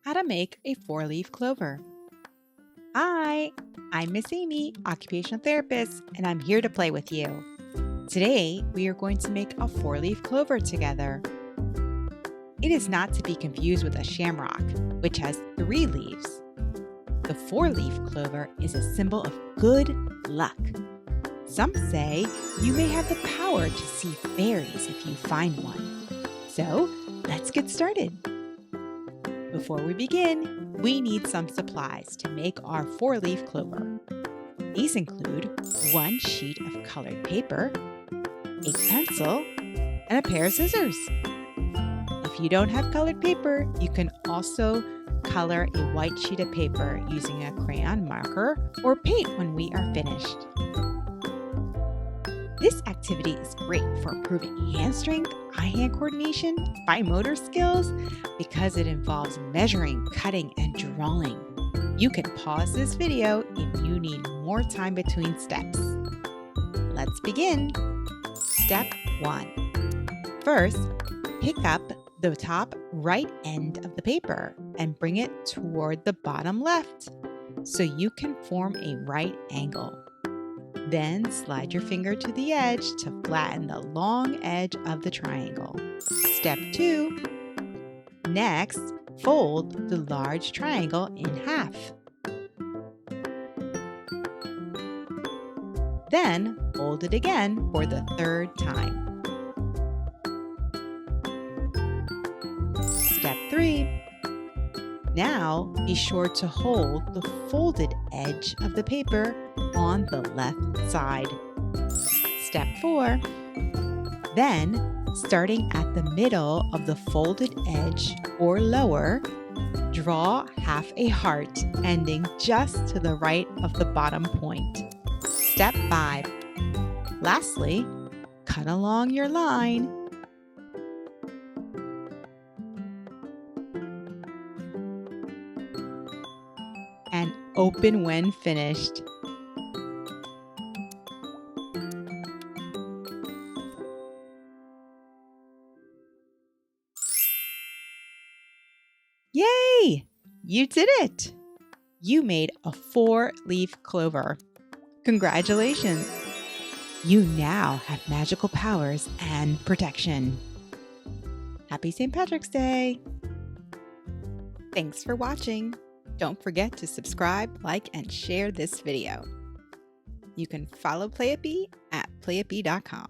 how to make a four-leaf clover. Hi, I'm Miss Amy, occupational therapist, and I'm here to play with you. Today, we are going to make a four-leaf clover together. It is not to be confused with a shamrock, which has 3 leaves. The four-leaf clover is a symbol of good luck. Some say you may have the power to see fairies if you find one. So, let's get started. Before we begin, we need some supplies to make our four-leaf clover. These include 1 sheet of colored paper, a pencil, and a pair of scissors. If you don't have colored paper, you can also color a white sheet of paper using a crayon marker or paint when we are finished. This activity is great for improving hand strength, eye-hand coordination, fine motor skills because it involves measuring, cutting, and drawing. You can pause this video if you need more time between steps. Let's begin. Step 1. First, pick up the top right end of the paper and bring it toward the bottom left so you can form a right angle. Then slide your finger to the edge to flatten the long edge of the triangle. Step 2. Next, fold the large triangle in half. Then fold it again for the 3rd time. Step 3. Now be sure to hold the folded edge of the paper on the left side. Step 4. Then, starting at the middle of the folded edge or lower, draw half a heart ending just to the right of the bottom point. Step 5. Lastly, cut along your line. And open when finished. Yay! You did it! You made a 4-leaf clover. Congratulations! You now have magical powers and protection. Happy St. Patrick's Day! Thanks for watching. Don't forget to subscribe, like, and share this video. You can follow Playapy at playapy.com.